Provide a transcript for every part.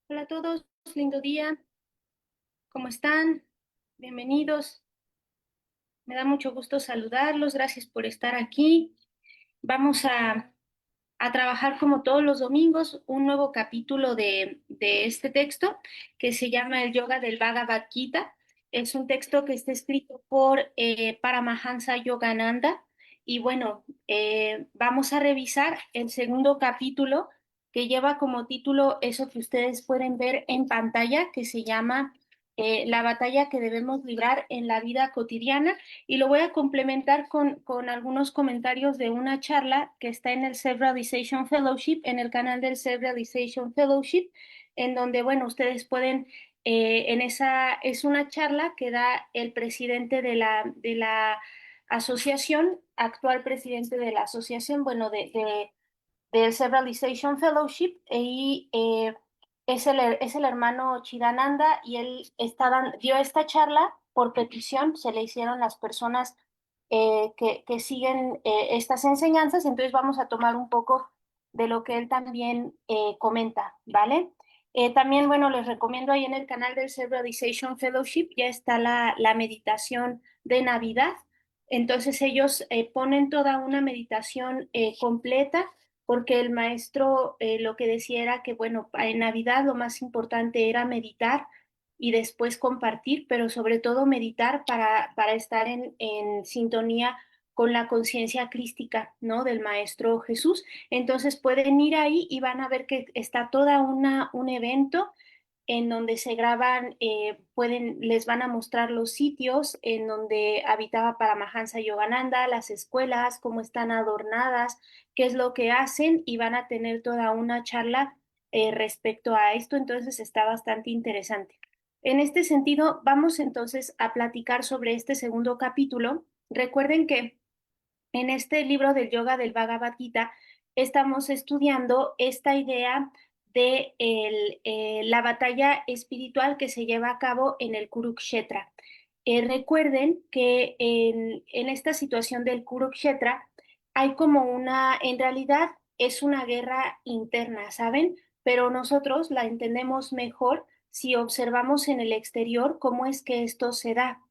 Hola a todos, lindo día, ¿cómo están? Bienvenidos, me da mucho gusto saludarlos, gracias por estar aquí. Vamos a trabajar como todos los domingos un nuevo capítulo de este texto que se llama El Yoga del Bhagavad Gita. Es un texto que está escrito por Paramahansa Yogananda y bueno, vamos a revisar el segundo capítulo que lleva como título eso que ustedes pueden ver en pantalla, que se llama La batalla que debemos librar en la vida cotidiana y lo voy a complementar con algunos comentarios de una charla que está en el Self-Realization Fellowship, en el canal del Self-Realization Fellowship, en donde, bueno, ustedes pueden, es una charla que da el presidente de la asociación, actual presidente de la asociación, bueno, del Self-Realization Fellowship y es el hermano Chidananda y él dio esta charla por petición, se le hicieron las personas que siguen estas enseñanzas, entonces vamos a tomar un poco de lo que él también comenta, ¿vale? También, bueno, les recomiendo ahí en el canal del Self-Realization Fellowship, ya está la meditación de Navidad, entonces ellos ponen toda una meditación completa porque el maestro lo que decía era que, bueno, en Navidad lo más importante era meditar y después compartir, pero sobre todo meditar para estar en sintonía con la conciencia crística, ¿no? Del Maestro Jesús. Entonces pueden ir ahí y van a ver que está toda un evento en donde se graban, les van a mostrar los sitios en donde habitaba Paramahansa Yogananda, las escuelas, cómo están adornadas, qué es lo que hacen y van a tener toda una charla respecto a esto, entonces está bastante interesante. En este sentido, vamos entonces a platicar sobre este segundo capítulo. Recuerden que en este libro del yoga del Bhagavad Gita estamos estudiando esta idea de la batalla espiritual que se lleva a cabo en el Kurukshetra. Recuerden que en esta situación del Kurukshetra hay como en realidad es una guerra interna, ¿saben? Pero nosotros la entendemos mejor si observamos en el exterior cómo es que esto se da.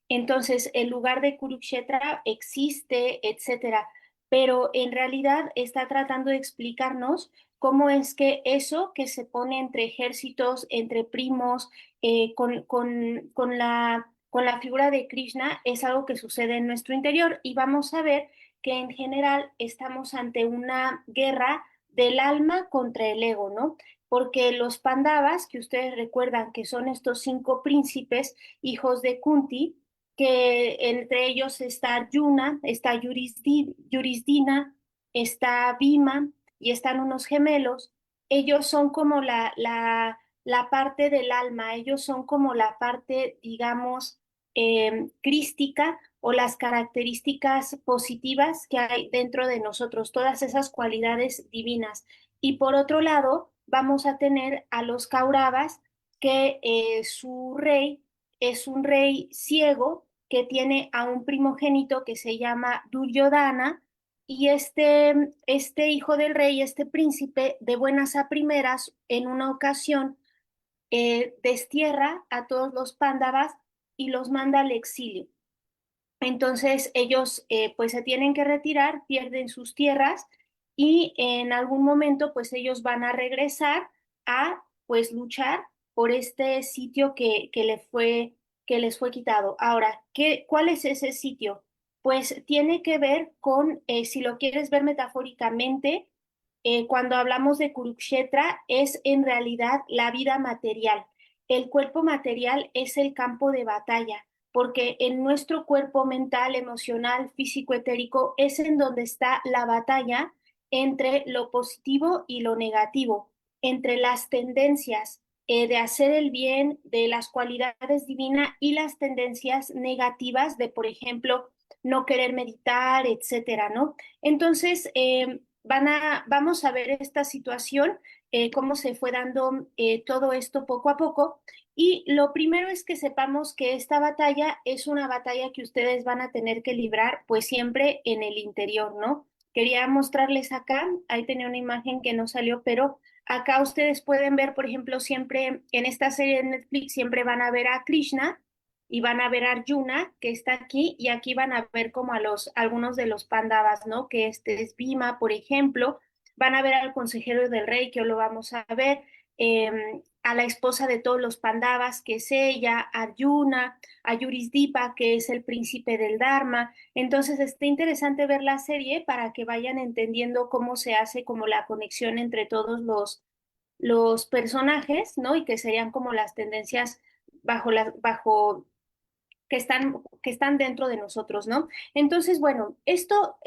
Entonces, el lugar de Kurukshetra existe, etcétera, pero en realidad está tratando de explicarnos cómo es que eso que se pone entre ejércitos, entre primos, con la figura de Krishna es algo que sucede en nuestro interior y vamos a ver que en general estamos ante una guerra del alma contra el ego, ¿no? Porque los Pandavas, que ustedes recuerdan que son estos 5 príncipes, hijos de Kunti, que entre ellos está Yuna, está Yurisdina, está Bhima y están unos gemelos. Ellos son como la parte del alma, ellos son como la parte, digamos, crística o las características positivas que hay dentro de nosotros, todas esas cualidades divinas. Y por otro lado, vamos a tener a los Kauravas, que su rey es un rey ciego que tiene a un primogénito que se llama Duryodhana, y este hijo del rey, este príncipe, de buenas a primeras, en una ocasión, destierra a todos los pándavas y los manda al exilio. Entonces ellos pues se tienen que retirar, pierden sus tierras y en algún momento pues ellos van a regresar a pues luchar por este sitio que les fue quitado. Ahora, ¿cuál es ese sitio? Pues tiene que ver con, si lo quieres ver metafóricamente, cuando hablamos de Kurukshetra es en realidad la vida material. El cuerpo material es el campo de batalla porque en nuestro cuerpo mental, emocional, físico, etérico, es en donde está la batalla entre lo positivo y lo negativo, entre las tendencias de hacer el bien, de las cualidades divinas y las tendencias negativas de, por ejemplo, no querer meditar, etcétera, ¿no? Entonces, vamos a ver esta situación, cómo se fue dando todo esto poco a poco. Y lo primero es que sepamos que esta batalla es una batalla que ustedes van a tener que librar pues siempre en el interior, ¿no? Quería mostrarles acá, ahí tenía una imagen que no salió, pero Acá ustedes pueden ver, por ejemplo, siempre en esta serie de Netflix, siempre van a ver a Krishna y van a ver a Arjuna, que está aquí, y aquí van a ver como a algunos de los Pandavas, ¿no? Que este es Bhima, por ejemplo. Van a ver al consejero del rey, que hoy lo vamos a ver, a la esposa de todos los Pandavas, que es ella, Arjuna, a Yurisdipa, que es el príncipe del Dharma. Entonces, está interesante ver la serie para que vayan entendiendo cómo se hace como la conexión entre todos los personajes, ¿no? Y que serían como las tendencias bajo que están dentro de nosotros, ¿no? Entonces, bueno, esto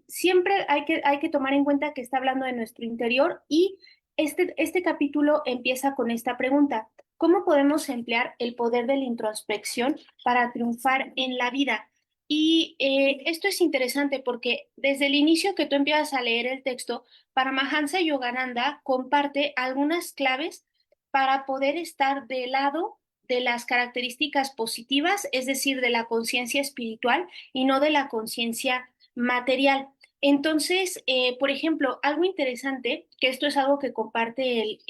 siempre hay que tomar en cuenta que está hablando de nuestro interior y este capítulo empieza con esta pregunta. ¿Cómo podemos emplear el poder de la introspección para triunfar en la vida? Y esto es interesante porque desde el inicio que tú empiezas a leer el texto, Paramahansa Yogananda comparte algunas claves para poder estar del lado de las características positivas, es decir, de la conciencia espiritual y no de la conciencia material. Entonces, por ejemplo, algo interesante, que esto es algo que comparte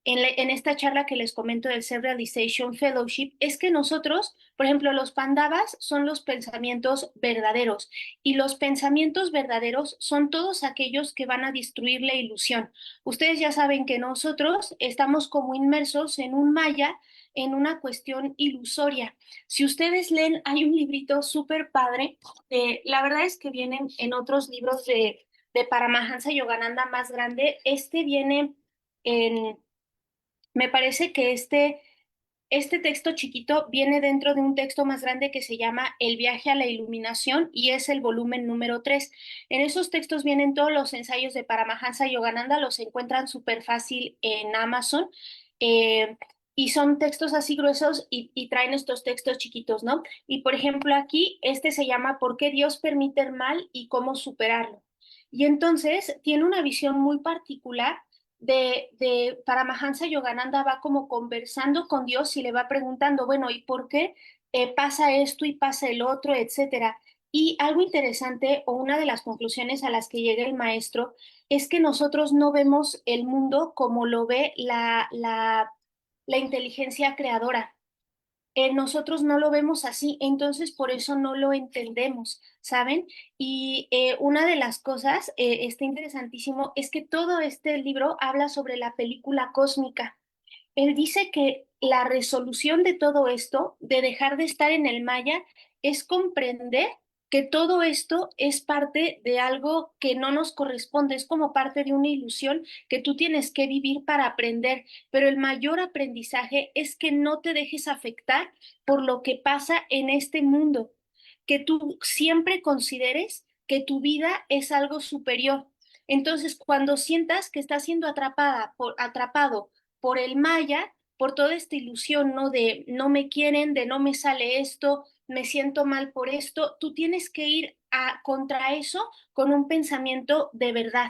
en esta charla que les comento del Self-Realization Fellowship, es que nosotros, por ejemplo, los pandavas son los pensamientos verdaderos y los pensamientos verdaderos son todos aquellos que van a destruir la ilusión. Ustedes ya saben que nosotros estamos como inmersos en un maya, en una cuestión ilusoria. Si ustedes leen, hay un librito súper padre, la verdad es que vienen en otros libros de Paramahansa Yogananda más grande, este viene en me parece que este texto chiquito viene dentro de un texto más grande que se llama El viaje a la iluminación y es el volumen número 3. En esos textos vienen todos los ensayos de Paramahansa Yogananda, los encuentran súper fácil en Amazon. eh, y son textos así gruesos y traen estos textos chiquitos, ¿no? Y por ejemplo aquí, este se llama ¿Por qué Dios permite el mal y cómo superarlo? Y entonces tiene una visión muy particular de Paramahansa Yogananda va como conversando con Dios y le va preguntando, bueno, ¿y por qué pasa esto y pasa el otro, etcétera? Y algo interesante o una de las conclusiones a las que llega el maestro es que nosotros no vemos el mundo como lo ve la inteligencia creadora. Nosotros no lo vemos así, entonces por eso no lo entendemos, ¿saben? Y una de las cosas, está interesantísimo, es que todo este libro habla sobre la película cósmica. Él dice que la resolución de todo esto, de dejar de estar en el maya, es comprender que todo esto es parte de algo que no nos corresponde, es como parte de una ilusión que tú tienes que vivir para aprender, pero el mayor aprendizaje es que no te dejes afectar por lo que pasa en este mundo, que tú siempre consideres que tu vida es algo superior. Entonces, cuando sientas que estás siendo atrapado por el maya, por toda esta ilusión, ¿no? De no me quieren, de no me sale esto, me siento mal por esto, tú tienes que ir contra eso con un pensamiento de verdad.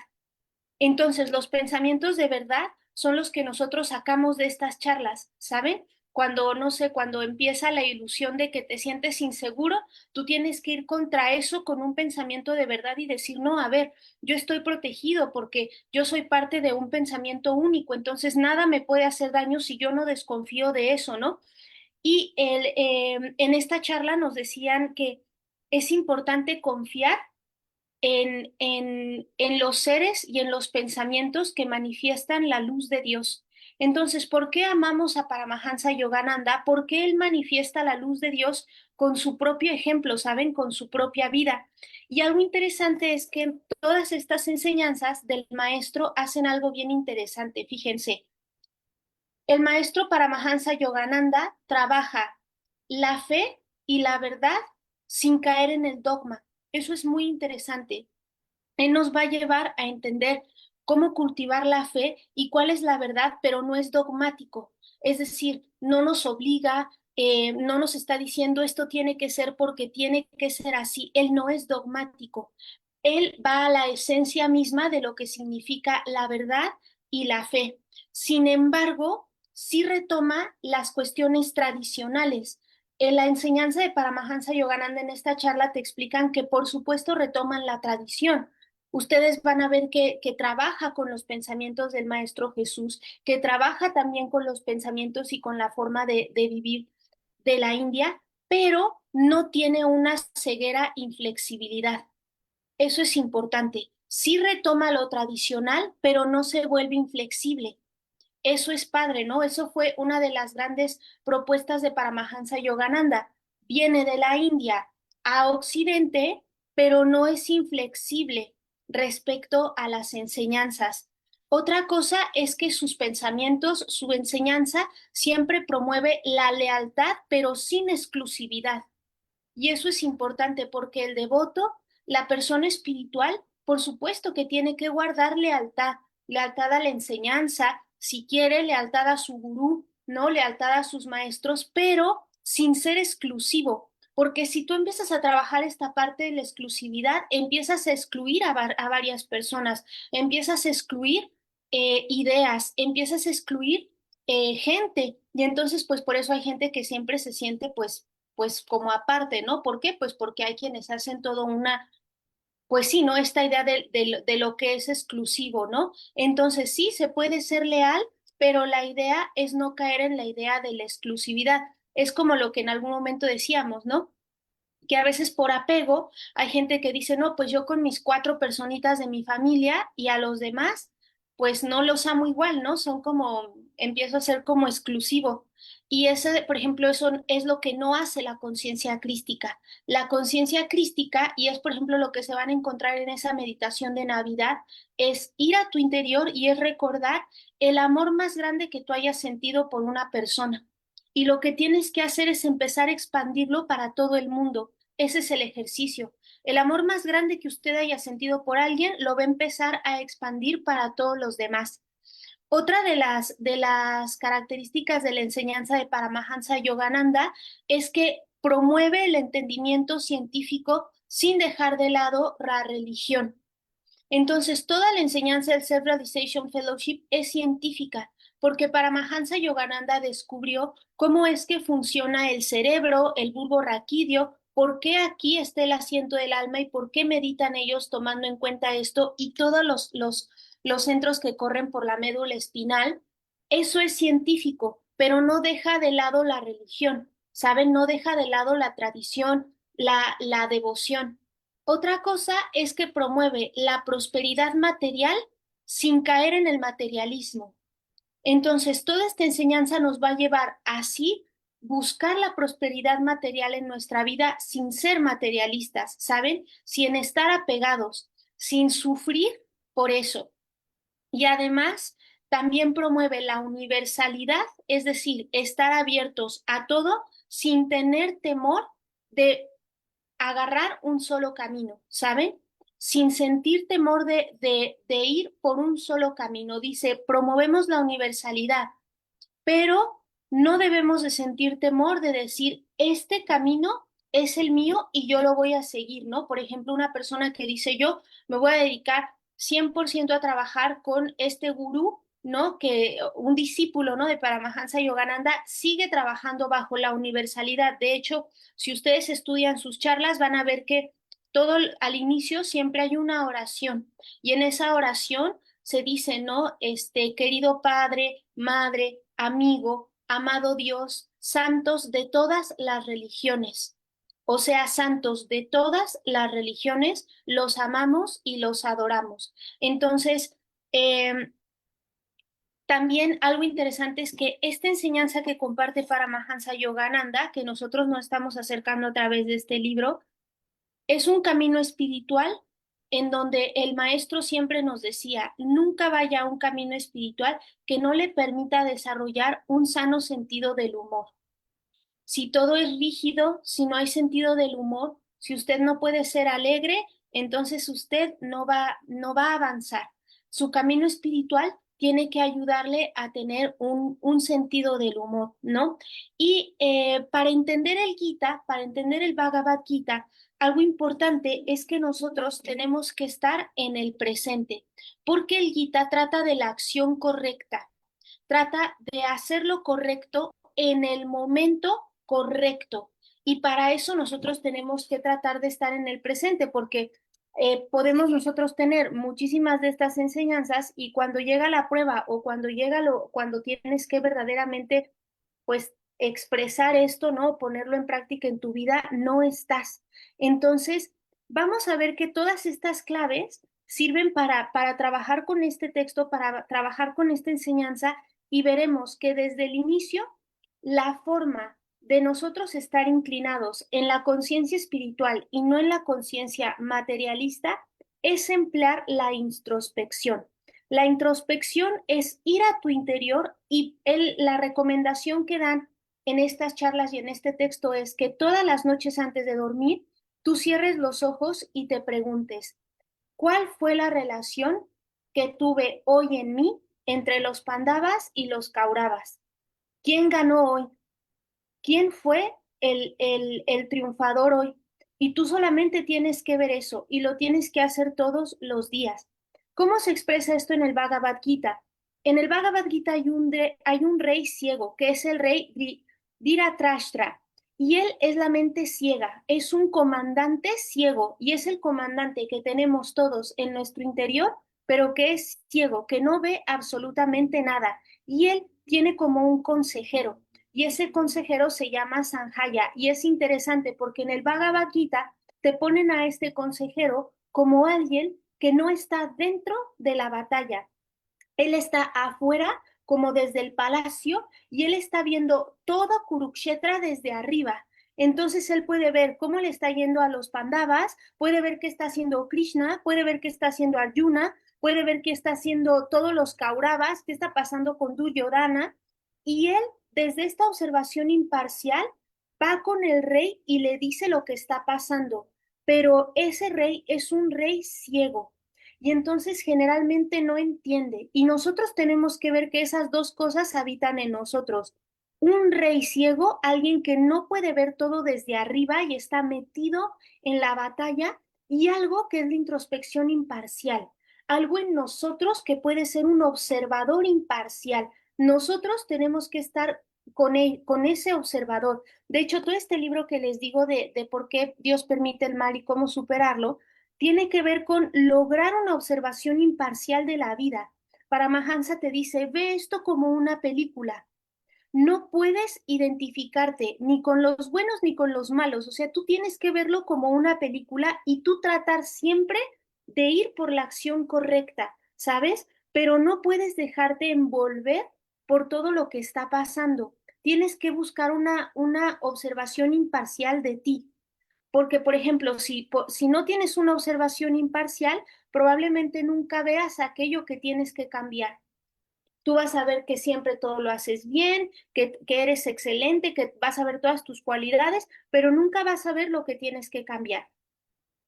Entonces, los pensamientos de verdad son los que nosotros sacamos de estas charlas, ¿saben? Cuando, no sé, cuando empieza la ilusión de que te sientes inseguro, tú tienes que ir contra eso con un pensamiento de verdad y decir, no, a ver, yo estoy protegido porque yo soy parte de un pensamiento único, entonces nada me puede hacer daño si yo no desconfío de eso, ¿no? Y en esta charla nos decían que es importante confiar en los seres y en los pensamientos que manifiestan la luz de Dios. Entonces, ¿por qué amamos a Paramahansa Yogananda? Porque él manifiesta la luz de Dios con su propio ejemplo, ¿saben? Con su propia vida. Y algo interesante es que todas estas enseñanzas del maestro hacen algo bien interesante. Fíjense, el maestro Paramahansa Yogananda trabaja la fe y la verdad sin caer en el dogma. Eso es muy interesante. Él nos va a llevar a entender cómo cultivar la fe y cuál es la verdad, pero no es dogmático. Es decir, no nos obliga, no nos está diciendo esto tiene que ser porque tiene que ser así. Él no es dogmático. Él va a la esencia misma de lo que significa la verdad y la fe. Sin embargo, sí retoma las cuestiones tradicionales. En la enseñanza de Paramahansa Yogananda en esta charla te explican que por supuesto retoman la tradición. Ustedes van a ver que trabaja con los pensamientos del Maestro Jesús, que trabaja también con los pensamientos y con la forma de vivir de la India, pero no tiene una ceguera inflexibilidad. Eso es importante. Sí retoma lo tradicional, pero no se vuelve inflexible. Eso es padre, ¿no? Eso fue una de las grandes propuestas de Paramahansa Yogananda. Viene de la India a Occidente, pero no es inflexible respecto a las enseñanzas. Otra cosa es que sus pensamientos, su enseñanza siempre promueve la lealtad, pero sin exclusividad. Y eso es importante porque el devoto, la persona espiritual, por supuesto que tiene que guardar lealtad, lealtad a la enseñanza, si quiere, lealtad a su gurú, ¿no? Lealtad a sus maestros, pero sin ser exclusivo. Porque si tú empiezas a trabajar esta parte de la exclusividad, empiezas a excluir a varias personas, empiezas a excluir ideas, empiezas a excluir gente. Y entonces, pues por eso hay gente que siempre se siente, pues como aparte, ¿no? ¿Por qué? Pues porque hay quienes hacen todo una, pues sí, ¿no? Esta idea de lo que es exclusivo, ¿no? Entonces sí, se puede ser leal, pero la idea es no caer en la idea de la exclusividad. Es como lo que en algún momento decíamos, ¿no? Que a veces por apego hay gente que dice, no, pues yo con mis cuatro personitas de mi familia y a los demás, pues no los amo igual, ¿no? Son como, empiezo a ser como exclusivo. Y ese, por ejemplo, eso es lo que no hace la conciencia crística. La conciencia crística, y es, por ejemplo, lo que se van a encontrar en esa meditación de Navidad, es ir a tu interior y es recordar el amor más grande que tú hayas sentido por una persona. Y lo que tienes que hacer es empezar a expandirlo para todo el mundo. Ese es el ejercicio. El amor más grande que usted haya sentido por alguien lo va a empezar a expandir para todos los demás. Otra de las características de la enseñanza de Paramahansa Yogananda es que promueve el entendimiento científico sin dejar de lado la religión. Entonces, toda la enseñanza del Self-Realization Fellowship es científica, porque Paramahansa Yogananda descubrió cómo es que funciona el cerebro, el bulbo raquídeo, por qué aquí está el asiento del alma y por qué meditan ellos tomando en cuenta esto y todos los centros que corren por la médula espinal. Eso es científico, pero no deja de lado la religión, ¿saben? No deja de lado la tradición, la devoción. Otra cosa es que promueve la prosperidad material sin caer en el materialismo. Entonces, toda esta enseñanza nos va a llevar así buscar la prosperidad material en nuestra vida sin ser materialistas, ¿saben? Sin estar apegados, sin sufrir por eso. Y además, también promueve la universalidad, es decir, estar abiertos a todo sin tener temor de agarrar un solo camino, ¿saben? Sin sentir temor de ir por un solo camino. Dice, promovemos la universalidad, pero no debemos de sentir temor de decir, este camino es el mío y yo lo voy a seguir, ¿no? Por ejemplo, una persona que dice, yo me voy a dedicar 100% a trabajar con este gurú, ¿no? Que un discípulo, ¿no? De Paramahansa Yogananda sigue trabajando bajo la universalidad. De hecho, si ustedes estudian sus charlas, van a ver que todo al inicio siempre hay una oración y en esa oración se dice, ¿no? Querido padre, madre, amigo, amado Dios, santos de todas las religiones. O sea, santos de todas las religiones, los amamos y los adoramos. Entonces, eh, también algo interesante es que esta enseñanza que comparte Paramahansa Yogananda, que nosotros nos estamos acercando a través de este libro, es un camino espiritual en donde el maestro siempre nos decía, nunca vaya a un camino espiritual que no le permita desarrollar un sano sentido del humor. Si todo es rígido, si no hay sentido del humor, si usted no puede ser alegre, entonces usted no va a avanzar. Su camino espiritual tiene que ayudarle a tener un sentido del humor, ¿no? Y para entender el Gita, para entender el Bhagavad Gita, algo importante es que nosotros tenemos que estar en el presente, porque el Gita trata de la acción correcta, trata de hacer lo correcto en el momento correcto. Y para eso nosotros tenemos que tratar de estar en el presente, porque podemos nosotros tener muchísimas de estas enseñanzas y cuando llega la prueba o cuando tienes que verdaderamente, pues, expresar esto, ¿no? Ponerlo en práctica en tu vida, no estás. Entonces, vamos a ver que todas estas claves sirven para trabajar con este texto, para trabajar con esta enseñanza y veremos que desde el inicio, la forma de nosotros estar inclinados en la conciencia espiritual y no en la conciencia materialista es emplear la introspección. La introspección es ir a tu interior y la recomendación que dan en estas charlas y en este texto es que todas las noches antes de dormir, tú cierres los ojos y te preguntes, ¿cuál fue la relación que tuve hoy en mí entre los Pandavas y los Kauravas? ¿Quién ganó hoy? ¿Quién fue el triunfador hoy? Y tú solamente tienes que ver eso y lo tienes que hacer todos los días. ¿Cómo se expresa esto en el Bhagavad Gita? En el Bhagavad Gita hay un rey ciego, que es el rey Dhritarashtra, y él es la mente ciega, es un comandante ciego, y es el comandante que tenemos todos en nuestro interior, pero que es ciego, que no ve absolutamente nada, y él tiene como un consejero y ese consejero se llama Sanjaya. Y es interesante porque en el Bhagavad Gita te ponen a este consejero como alguien que no está dentro de la batalla. Él está afuera, como desde el palacio, y él está viendo todo Kurukshetra desde arriba. Entonces él puede ver cómo le está yendo a los Pandavas, puede ver qué está haciendo Krishna, puede ver qué está haciendo Arjuna, puede ver qué está haciendo todos los Kauravas, qué está pasando con Duryodhana, y él, desde esta observación imparcial, va con el rey y le dice lo que está pasando. Pero ese rey es un rey ciego y entonces generalmente no entiende. Y nosotros tenemos que ver que esas dos cosas habitan en nosotros. Un rey ciego, alguien que no puede ver todo desde arriba y está metido en la batalla, y algo que es la introspección imparcial, algo en nosotros que puede ser un observador imparcial. Nosotros tenemos que estar con ese observador. De hecho, todo este libro que les digo de por qué Dios permite el mal y cómo superarlo, tiene que ver con lograr una observación imparcial de la vida. Paramahansa te dice, ve esto como una película. No puedes identificarte ni con los buenos ni con los malos. O sea, tú tienes que verlo como una película y tú tratar siempre de ir por la acción correcta, ¿sabes? Pero no puedes dejarte envolver por todo lo que está pasando. Tienes que buscar una observación imparcial de ti. Porque, por ejemplo, si no tienes una observación imparcial, probablemente nunca veas aquello que tienes que cambiar. Tú vas a ver que siempre todo lo haces bien, que eres excelente, que vas a ver todas tus cualidades, pero nunca vas a ver lo que tienes que cambiar.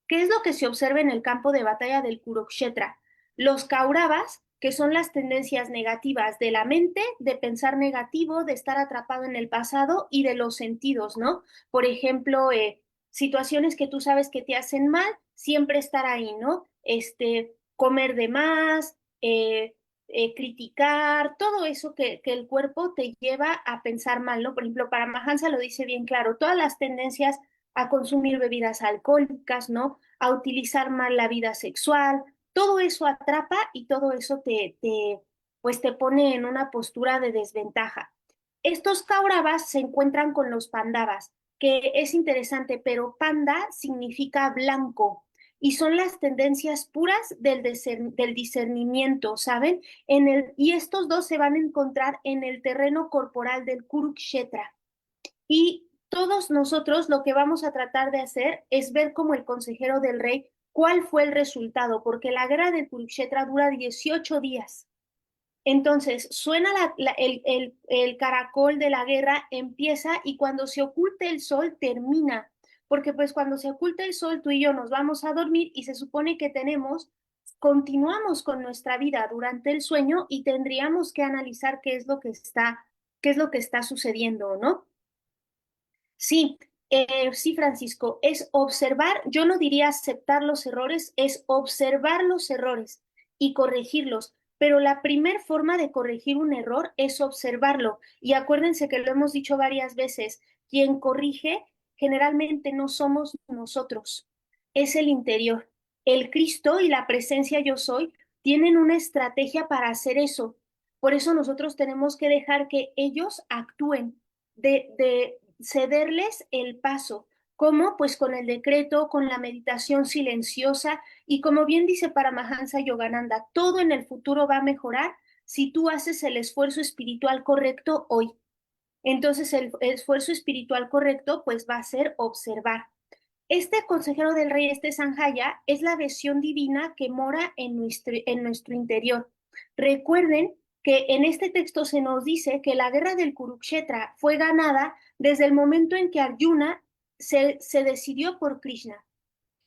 ¿Qué es lo que se observa en el campo de batalla del Kurukshetra? Los Kauravas, que son las tendencias negativas de la mente, de pensar negativo, de estar atrapado en el pasado y de los sentidos, ¿no? Por ejemplo, situaciones que tú sabes que te hacen mal, siempre estar ahí, ¿no? Comer de más, criticar, todo eso que el cuerpo te lleva a pensar mal, ¿no? Por ejemplo, para Mahansa lo dice bien claro, todas las tendencias a consumir bebidas alcohólicas, ¿no? A utilizar mal la vida sexual, todo eso atrapa y todo eso pues te pone en una postura de desventaja. Estos Kauravas se encuentran con los Pandavas, que es interesante, pero panda significa blanco y son las tendencias puras del discernimiento, ¿saben? Y estos dos se van a encontrar en el terreno corporal del Kurukshetra. Y todos nosotros lo que vamos a tratar de hacer es ver como el consejero del rey cuál fue el resultado, porque la guerra del Kurukshetra dura 18 días. Entonces, suena el caracol de la guerra, empieza y cuando se oculte el sol termina, porque pues cuando se oculte el sol tú y yo nos vamos a dormir y se supone que continuamos con nuestra vida durante el sueño y tendríamos que analizar qué es lo que está sucediendo, ¿no? Sí, sí, Francisco, es observar, yo no diría aceptar los errores, es observar los errores y corregirlos. Pero la primer forma de corregir un error es observarlo. Y acuérdense que lo hemos dicho varias veces, quien corrige generalmente no somos nosotros, es el interior. El Cristo y la presencia yo soy tienen una estrategia para hacer eso. Por eso nosotros tenemos que dejar que ellos actúen, de cederles el paso. ¿Cómo? Pues con el decreto, con la meditación silenciosa y como bien dice Paramahansa Yogananda, todo en el futuro va a mejorar si tú haces el esfuerzo espiritual correcto hoy. Entonces el esfuerzo espiritual correcto pues va a ser observar. Este consejero del rey, este Sanjaya, es la versión divina que mora en nuestro interior. Recuerden que en este texto se nos dice que la guerra del Kurukshetra fue ganada desde el momento en que Arjuna se decidió por Krishna.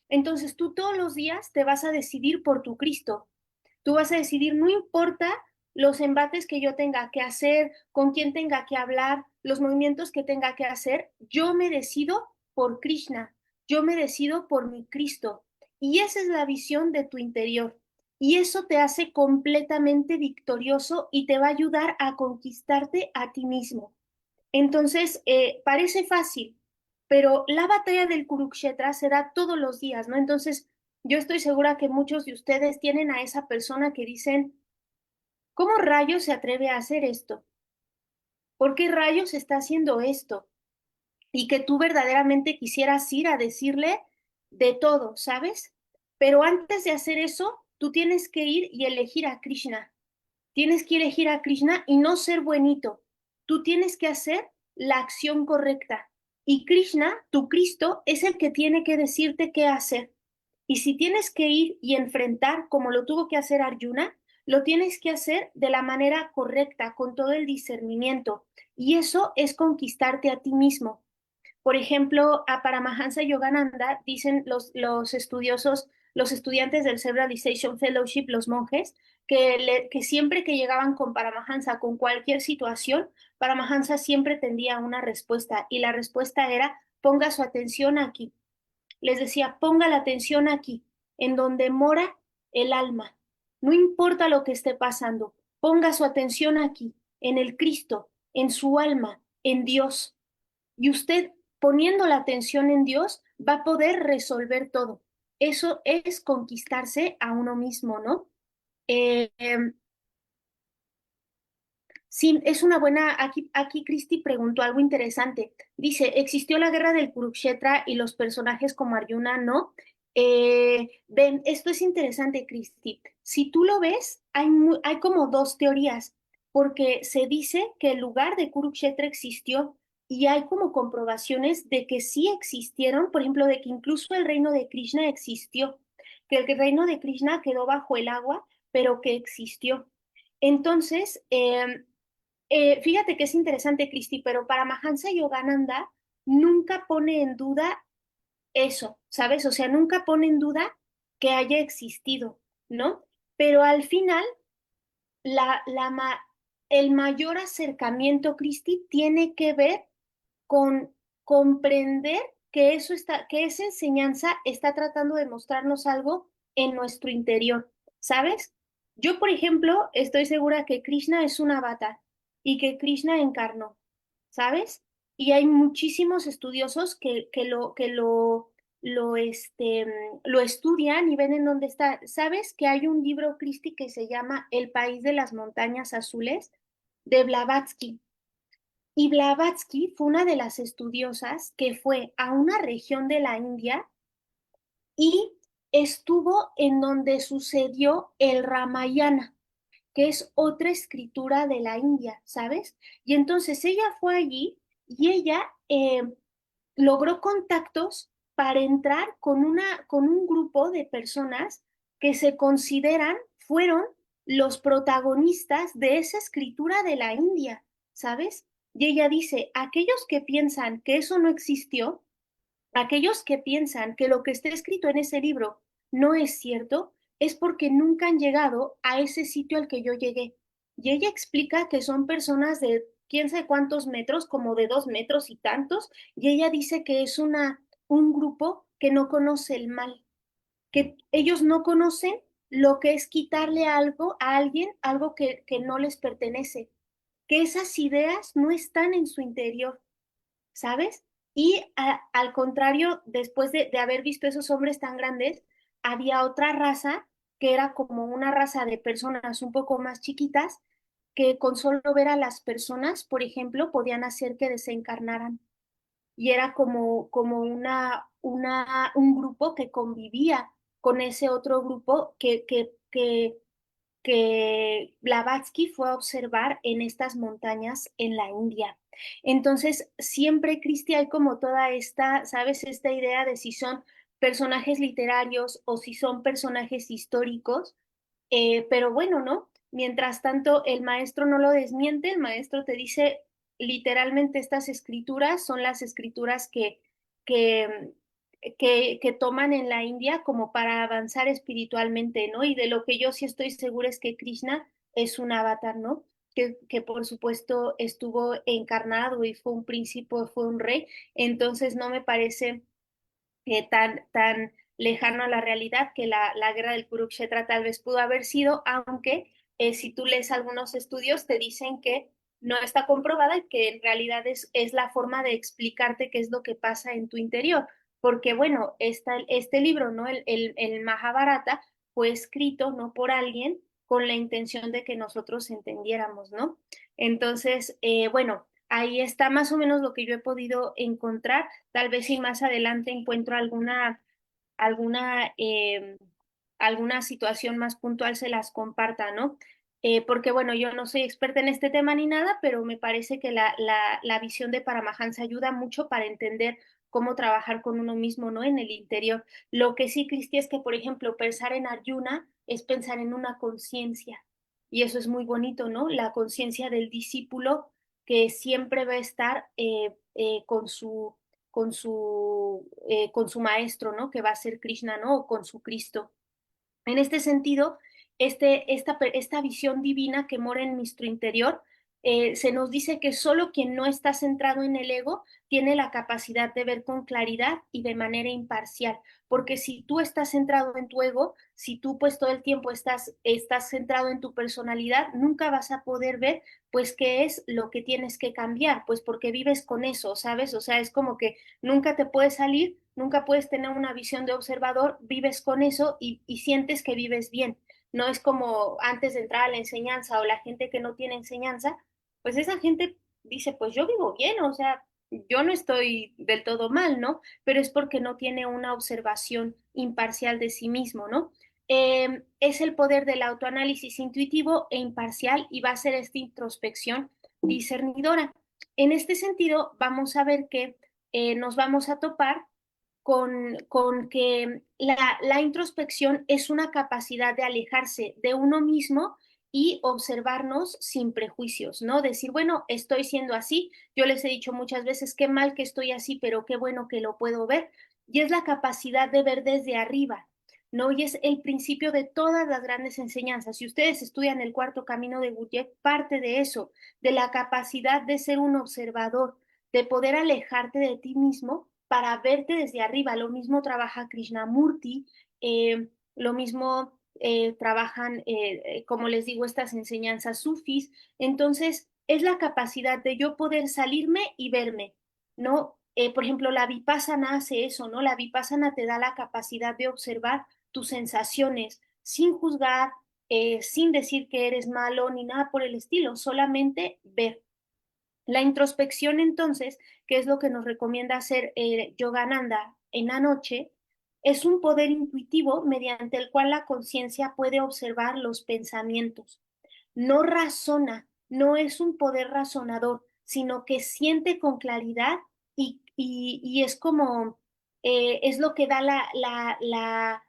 Entonces tú todos los días te vas a decidir por tu Cristo. Tú vas a decidir, no importa los embates que yo tenga que hacer, con quién tenga que hablar, los movimientos que tenga que hacer, yo me decido por Krishna, yo me decido por mi Cristo. Y esa es la visión de tu interior. Y eso te hace completamente victorioso y te va a ayudar a conquistarte a ti mismo. Entonces, parece fácil, pero la batalla del Kurukshetra se da todos los días, ¿no? Entonces, yo estoy segura que muchos de ustedes tienen a esa persona que dicen, ¿cómo rayos se atreve a hacer esto? ¿Por qué rayos está haciendo esto? Y que tú verdaderamente quisieras ir a decirle de todo, ¿sabes? Pero antes de hacer eso, tú tienes que ir y elegir a Krishna. Tienes que elegir a Krishna y no ser buenito. Tú tienes que hacer la acción correcta. Y Krishna, tu Cristo, es el que tiene que decirte qué hacer. Y si tienes que ir y enfrentar, como lo tuvo que hacer Arjuna, lo tienes que hacer de la manera correcta, con todo el discernimiento. Y eso es conquistarte a ti mismo. Por ejemplo, a Paramahansa Yogananda dicen los estudiosos, los estudiantes del Self-Realization Fellowship, los monjes, que siempre que llegaban con Paramahansa, con cualquier situación, Paramahansa siempre tendía una respuesta y la respuesta era, ponga su atención aquí. Les decía, ponga la atención aquí, en donde mora el alma. No importa lo que esté pasando, ponga su atención aquí, en el Cristo, en su alma, en Dios. Y usted poniendo la atención en Dios va a poder resolver todo. Eso es conquistarse a uno mismo, ¿no? Eh, eh, sí, es una buena. Aquí Cristi preguntó algo interesante. Dice: ¿existió la guerra del Kurukshetra y los personajes como Arjuna no? Ven, esto es interesante, Cristi. Si tú lo ves, hay como dos teorías, porque se dice que el lugar de Kurukshetra existió y hay como comprobaciones de que sí existieron, por ejemplo, de que incluso el reino de Krishna existió, que el reino de Krishna quedó bajo el agua, pero que existió. Entonces, fíjate que es interesante, Cristi, pero para Mahansa Yogananda nunca pone en duda eso, ¿sabes? O sea, nunca pone en duda que haya existido, ¿no? Pero al final, la, la ma- el mayor acercamiento, Cristi, tiene que ver con comprender que que esa enseñanza está tratando de mostrarnos algo en nuestro interior, ¿sabes? Yo, por ejemplo, estoy segura que Krishna es un avatar y que Krishna encarnó, ¿sabes? Y hay muchísimos estudiosos lo estudian y ven en dónde está. ¿Sabes que hay un libro, Cristi, que se llama El País de las Montañas Azules, de Blavatsky? Y Blavatsky fue una de las estudiosas que fue a una región de la India y estuvo en donde sucedió el Ramayana, que es otra escritura de la India, ¿sabes? Y entonces ella fue allí y ella logró contactos para entrar con un grupo de personas que se consideran fueron los protagonistas de esa escritura de la India, ¿sabes? Y ella dice, aquellos que piensan que eso no existió, aquellos que piensan que lo que está escrito en ese libro no es cierto, es porque nunca han llegado a ese sitio al que yo llegué. Y ella explica que son personas de quién sabe cuántos metros, como de 2 metros y tantos, y ella dice que es un grupo que no conoce el mal, que ellos no conocen lo que es quitarle algo a alguien, algo que no les pertenece, que esas ideas no están en su interior, ¿sabes? Y al contrario, después de haber visto esos hombres tan grandes, había otra raza que era como una raza de personas un poco más chiquitas que con solo ver a las personas, por ejemplo, podían hacer que desencarnaran. Y era como un grupo que convivía con ese otro grupo que Blavatsky fue a observar en estas montañas en la India. Entonces, siempre, Cristi, hay como toda esta, ¿sabes? Esta idea de si son personajes literarios o si son personajes históricos, pero bueno, ¿no? Mientras tanto, el maestro no lo desmiente, el maestro te dice literalmente estas escrituras son las escrituras que, que toman en la India como para avanzar espiritualmente, ¿no? Y de lo que yo sí estoy segura es que Krishna es un avatar, ¿no? Que por supuesto estuvo encarnado y fue un príncipe, fue un rey, entonces no me parece tan lejano a la realidad que la guerra del Kurukshetra tal vez pudo haber sido, aunque si tú lees algunos estudios te dicen que no está comprobada y que en realidad es la forma de explicarte qué es lo que pasa en tu interior. Porque bueno, este libro, ¿no? El Mahabharata fue escrito no por alguien con la intención de que nosotros entendiéramos, ¿no? Entonces, bueno, ahí está más o menos lo que yo he podido encontrar. Tal vez si más adelante encuentro alguna, alguna situación más puntual se las comparta, ¿no? Porque bueno, yo no soy experta en este tema ni nada, pero me parece que la visión de Paramahansa ayuda mucho para entender cómo trabajar con uno mismo, ¿no? En el interior. Lo que sí, Cristi, es que, por ejemplo, pensar en Arjuna es pensar en una conciencia. Y eso es muy bonito, ¿no? La conciencia del discípulo que siempre va a estar con su maestro, ¿no? Que va a ser Krishna, ¿no? O con su Cristo. En este sentido, esta visión divina que mora en nuestro interior, se nos dice que solo quien no está centrado en el ego tiene la capacidad de ver con claridad y de manera imparcial, porque si tú estás centrado en tu ego, si tú pues todo el tiempo estás centrado en tu personalidad, nunca vas a poder ver pues qué es lo que tienes que cambiar, pues porque vives con eso, ¿sabes? O sea, es como que nunca te puedes salir, nunca puedes tener una visión de observador, vives con eso y sientes que vives bien. No es como antes de entrar a la enseñanza o la gente que no tiene enseñanza, pues esa gente dice, pues yo vivo bien, o sea, yo no estoy del todo mal, ¿no? Pero es porque no tiene una observación imparcial de sí mismo, ¿no? Es el poder del autoanálisis intuitivo e imparcial y va a ser esta introspección discernidora. En este sentido, vamos a ver que nos vamos a topar con que la introspección es una capacidad de alejarse de uno mismo y observarnos sin prejuicios, ¿no? Decir, bueno, estoy siendo así, yo les he dicho muchas veces, qué mal que estoy así, pero qué bueno que lo puedo ver, y es la capacidad de ver desde arriba, ¿no? Y es el principio de todas las grandes enseñanzas. Si ustedes estudian el cuarto camino de Gurdjieff, parte de eso, de la capacidad de ser un observador, de poder alejarte de ti mismo para verte desde arriba. Lo mismo trabaja Krishnamurti, lo mismo trabajan, como les digo, estas enseñanzas sufis. Entonces, es la capacidad de yo poder salirme y verme, ¿no? Por ejemplo, la vipassana hace eso, ¿no? La vipassana te da la capacidad de observar tus sensaciones sin juzgar, sin decir que eres malo ni nada por el estilo, solamente ver. La introspección, entonces, que es lo que nos recomienda hacer Yogananda en la noche, es un poder intuitivo mediante el cual la conciencia puede observar los pensamientos. No razona, no es un poder razonador, sino que siente con claridad y es como, es lo que da la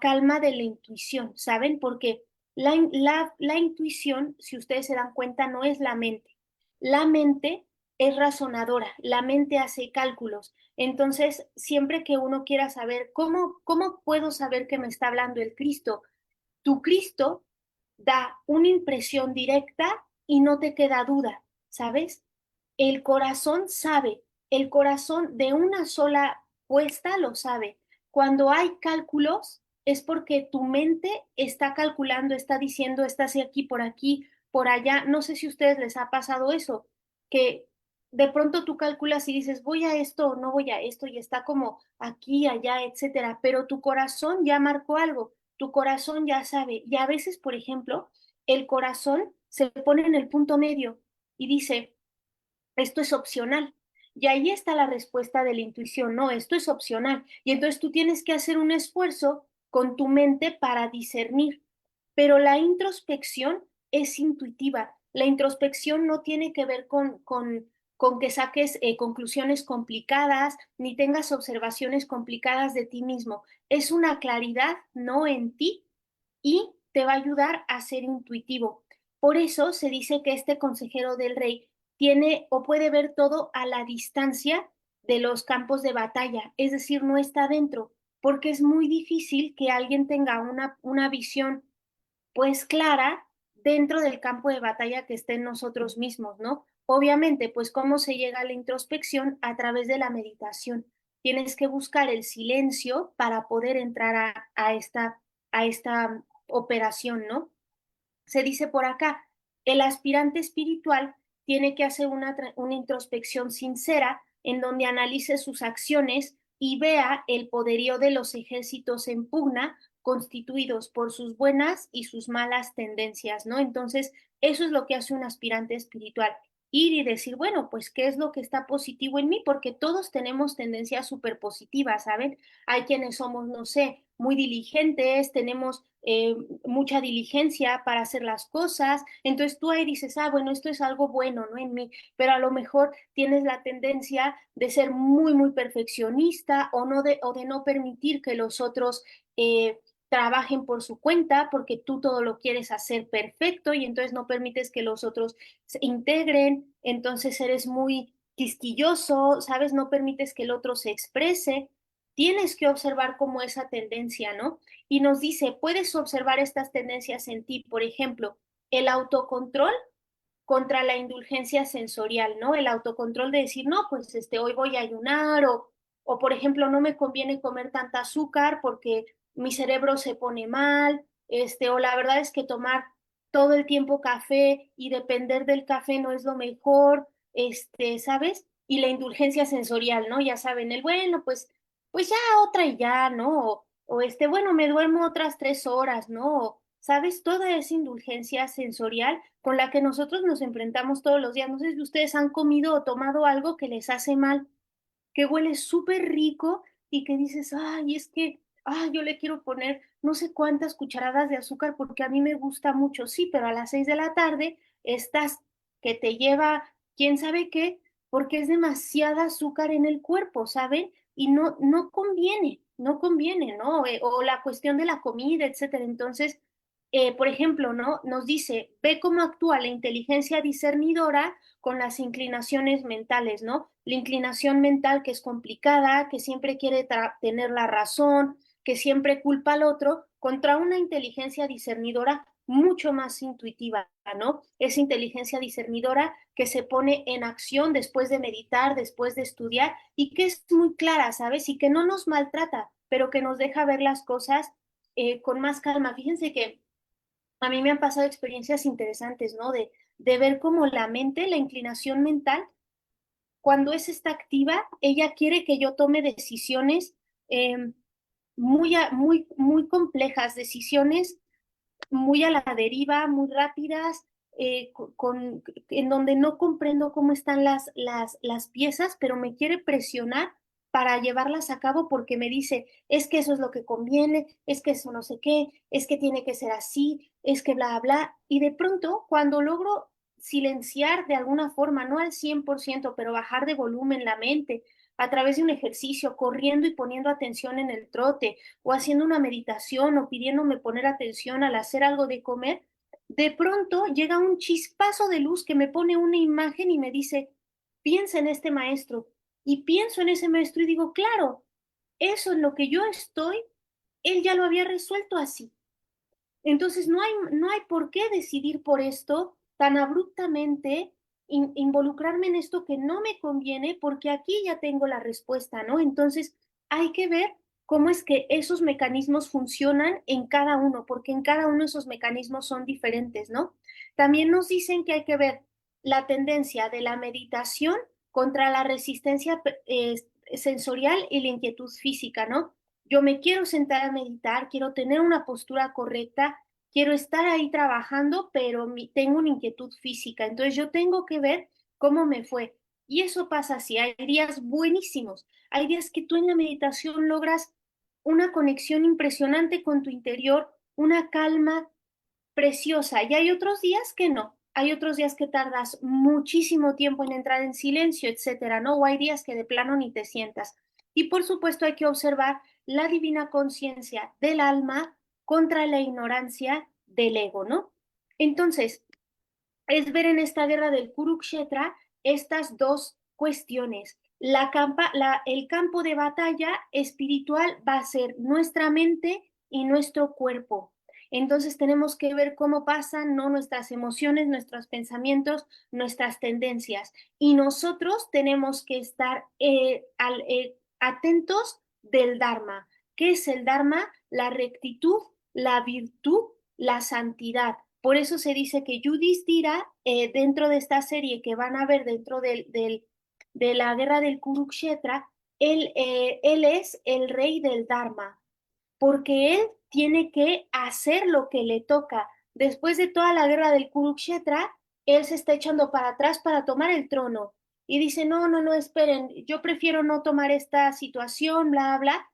calma de la intuición, ¿saben? Porque la intuición, si ustedes se dan cuenta, no es la mente. La mente es razonadora, la mente hace cálculos. Entonces, siempre que uno quiera saber cómo puedo saber que me está hablando el Cristo, tu Cristo da una impresión directa y no te queda duda, ¿sabes? El corazón sabe, el corazón de una sola puesta lo sabe. Cuando hay cálculos es porque tu mente está calculando, está diciendo, estás aquí, por allá. No sé si a ustedes les ha pasado eso, que de pronto tú calculas y dices, voy a esto o no voy a esto, y está como aquí, allá, etcétera, pero tu corazón ya marcó algo, tu corazón ya sabe, y a veces, por ejemplo, el corazón se pone en el punto medio y dice, esto es opcional. Y ahí está la respuesta de la intuición, no, esto es opcional. Y entonces tú tienes que hacer un esfuerzo con tu mente para discernir. Pero la introspección es intuitiva. La introspección no tiene que ver con que saques conclusiones complicadas ni tengas observaciones complicadas de ti mismo. Es una claridad no en ti y te va a ayudar a ser intuitivo. Por eso se dice que este consejero del rey tiene o puede ver todo a la distancia de los campos de batalla, es decir, no está dentro, porque es muy difícil que alguien tenga una visión pues clara dentro del campo de batalla que esté en nosotros mismos, ¿no? Obviamente, pues cómo se llega a la introspección a través de la meditación. Tienes que buscar el silencio para poder entrar a esta operación, ¿no? Se dice por acá, el aspirante espiritual tiene que hacer una introspección sincera en donde analice sus acciones y vea el poderío de los ejércitos en pugna constituidos por sus buenas y sus malas tendencias, ¿no? Entonces, eso es lo que hace un aspirante espiritual. Ir y decir, bueno, pues, ¿qué es lo que está positivo en mí? Porque todos tenemos tendencias súper positivas, ¿saben? Hay quienes somos, no sé, muy diligentes, tenemos mucha diligencia para hacer las cosas. Entonces tú ahí dices, ah, bueno, esto es algo bueno, ¿no? En mí, pero a lo mejor tienes la tendencia de ser muy, muy perfeccionista o de no permitir que los otros trabajen por su cuenta porque tú todo lo quieres hacer perfecto y entonces no permites que los otros se integren, entonces eres muy quisquilloso, ¿sabes? No permites que el otro se exprese. Tienes que observar como esa tendencia, ¿no? Y nos dice, puedes observar estas tendencias en ti, por ejemplo, el autocontrol contra la indulgencia sensorial, ¿no? El autocontrol de decir, no, pues hoy voy a ayunar o por ejemplo, no me conviene comer tanta azúcar porque mi cerebro se pone mal, o la verdad es que tomar todo el tiempo café y depender del café no es lo mejor, ¿sabes? Y la indulgencia sensorial, ¿no? Ya saben, el bueno, pues ya otra y ya, ¿no? O bueno, me duermo otras 3 horas, ¿no? ¿Sabes? Toda esa indulgencia sensorial con la que nosotros nos enfrentamos todos los días. No sé si ustedes han comido o tomado algo que les hace mal, que huele súper rico y que dices, ay, es que, ay, yo le quiero poner no sé cuántas cucharadas de azúcar porque a mí me gusta mucho, sí, pero a las 6 de la tarde estás que te lleva quién sabe qué, porque es demasiada azúcar en el cuerpo, ¿saben? Y no conviene, no conviene, ¿no? O la cuestión de la comida, etcétera. Entonces, por ejemplo, ¿no? Nos dice, ve cómo actúa la inteligencia discernidora con las inclinaciones mentales, ¿no? La inclinación mental que es complicada, que siempre quiere tener la razón, que siempre culpa al otro, contra una inteligencia discernidora mucho más intuitiva, ¿no? Esa inteligencia discernidora que se pone en acción después de meditar, después de estudiar y que es muy clara, ¿sabes? Y que no nos maltrata, pero que nos deja ver las cosas con más calma. Fíjense que a mí me han pasado experiencias interesantes, ¿no? De ver cómo la mente, la inclinación mental, cuando es está activa, ella quiere que yo tome decisiones eh, muy, muy complejas, decisiones muy a la deriva, muy rápidas, en donde no comprendo cómo están las piezas, pero me quiere presionar para llevarlas a cabo porque me dice, es que eso es lo que conviene, es que eso no sé qué, es que tiene que ser así, es que bla, bla. Y de pronto, cuando logro silenciar de alguna forma, no al 100%, pero bajar de volumen la mente a través de un ejercicio, corriendo y poniendo atención en el trote, o haciendo una meditación o pidiéndome poner atención al hacer algo de comer, de pronto llega un chispazo de luz que me pone una imagen y me dice, piensa en este maestro. Y pienso en ese maestro y digo, claro, eso en lo que yo estoy, él ya lo había resuelto así. Entonces no hay por qué decidir por esto tan abruptamente, involucrarme en esto que no me conviene, porque aquí ya tengo la respuesta, ¿no? Entonces hay que ver cómo es que esos mecanismos funcionan en cada uno, porque en cada uno esos mecanismos son diferentes, ¿no? También nos dicen que hay que ver la tendencia de la meditación contra la resistencia sensorial y la inquietud física, ¿no? Yo me quiero sentar a meditar, quiero tener una postura correcta, quiero estar ahí trabajando, pero tengo una inquietud física, entonces yo tengo que ver cómo me fue. Y eso pasa así, hay días buenísimos, hay días que tú en la meditación logras una conexión impresionante con tu interior, una calma preciosa. Y hay otros días que no. Hay otros días que tardas muchísimo tiempo en entrar en silencio, etcétera, ¿no? O hay días que de plano ni te sientas. Y por supuesto hay que observar la divina conciencia del alma contra la ignorancia del ego, ¿no? Entonces, es ver en esta guerra del Kurukshetra estas dos cuestiones. El campo de batalla espiritual va a ser nuestra mente y nuestro cuerpo. Entonces tenemos que ver cómo pasan, ¿no?, nuestras emociones, nuestros pensamientos, nuestras tendencias. Y nosotros tenemos que estar atentos del Dharma. ¿Qué es el Dharma? La rectitud, la virtud, la santidad. Por eso se dice que Yudhishthira, dentro de esta serie que van a ver dentro de la guerra del Kurukshetra, él es el rey del Dharma, porque él tiene que hacer lo que le toca. Después de toda la guerra del Kurukshetra, él se está echando para atrás para tomar el trono. Y dice, no, no, no, esperen, yo prefiero no tomar esta situación, bla, bla.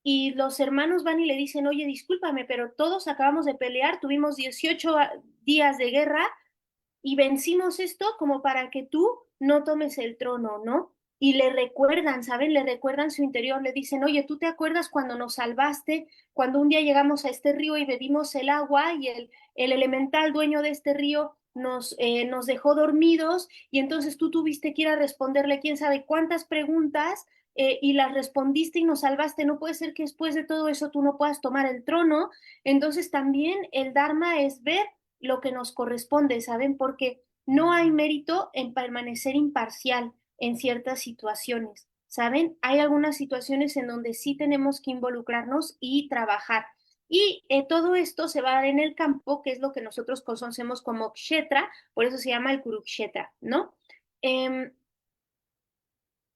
Y los hermanos van y le dicen, oye, discúlpame, pero todos acabamos de pelear, tuvimos 18 días de guerra y vencimos esto como para que tú no tomes el trono, ¿no? Y le recuerdan, ¿saben? Le recuerdan su interior, le dicen, oye, ¿tú te acuerdas cuando nos salvaste, cuando un día llegamos a este río y bebimos el agua y el elemental dueño de este río nos dejó dormidos y entonces tú tuviste que ir a responderle quién sabe cuántas preguntas y las respondiste y nos salvaste? No puede ser que después de todo eso tú no puedas tomar el trono. Entonces también el Dharma es ver lo que nos corresponde, ¿saben? Porque no hay mérito en permanecer imparcial en ciertas situaciones, ¿saben? Hay algunas situaciones en donde sí tenemos que involucrarnos y trabajar. Y todo esto se va a dar en el campo, que es lo que nosotros conocemos como Kshetra, por eso se llama el Kurukshetra, ¿no? Eh,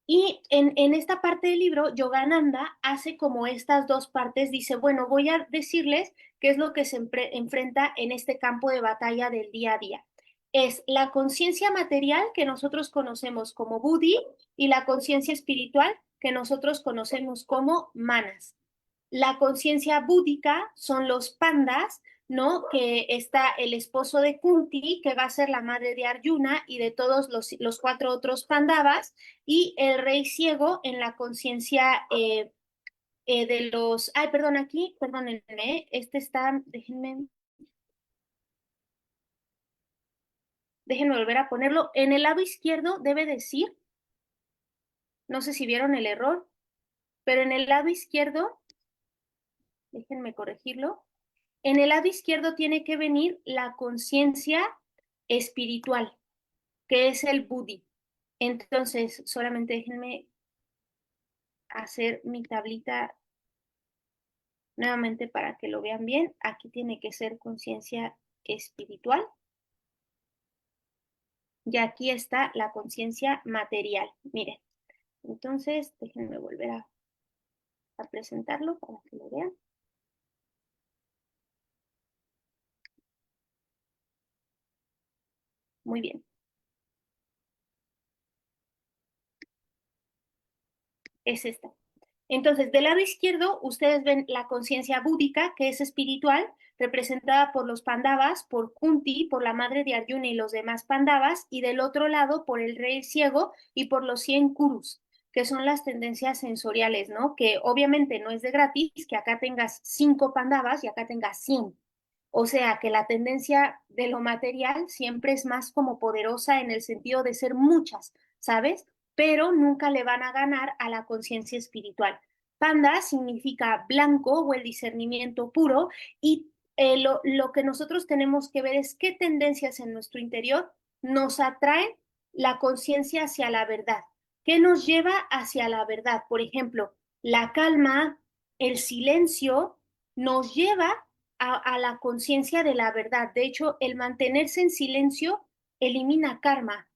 y en esta parte del libro, Yogananda hace como estas dos partes, dice, bueno, voy a decirles qué es lo que se enfrenta en este campo de batalla del día a día. Es la conciencia material que nosotros conocemos como Buddhi y la conciencia espiritual que nosotros conocemos como Manas. La conciencia búdica son los pandas, ¿no? Que está el esposo de Kunti, que va a ser la madre de Arjuna y de todos los cuatro otros pandavas, y el rey ciego en la conciencia de los... Ay, perdón, aquí, perdónenme, este está, déjenme volver a ponerlo. En el lado izquierdo debe decir, no sé si vieron el error, pero en el lado izquierdo, déjenme corregirlo. En el lado izquierdo tiene que venir la conciencia espiritual, que es el Buddhi. Entonces, solamente déjenme hacer mi tablita nuevamente para que lo vean bien. Aquí tiene que ser conciencia espiritual y aquí está la conciencia material. Miren, entonces déjenme volver a presentarlo para que lo vean. Muy bien, es esta. Entonces, del lado izquierdo, ustedes ven la conciencia búdica, que es espiritual, representada por los pandavas, por Kunti, por la madre de Arjuna y los demás pandavas, y del otro lado por el rey ciego y por los 100 kurus, que son las tendencias sensoriales, ¿no? Que obviamente no es de gratis que acá tengas 5 pandavas y acá tengas 100. O sea, que la tendencia de lo material siempre es más como poderosa en el sentido de ser muchas, ¿sabes? Pero nunca le van a ganar a la conciencia espiritual. Panda significa blanco o el discernimiento puro y lo que nosotros tenemos que ver es qué tendencias en nuestro interior nos atraen la conciencia hacia la verdad, qué nos lleva hacia la verdad. Por ejemplo, la calma, el silencio nos lleva a la conciencia de la verdad. De hecho, el mantenerse en silencio elimina karma.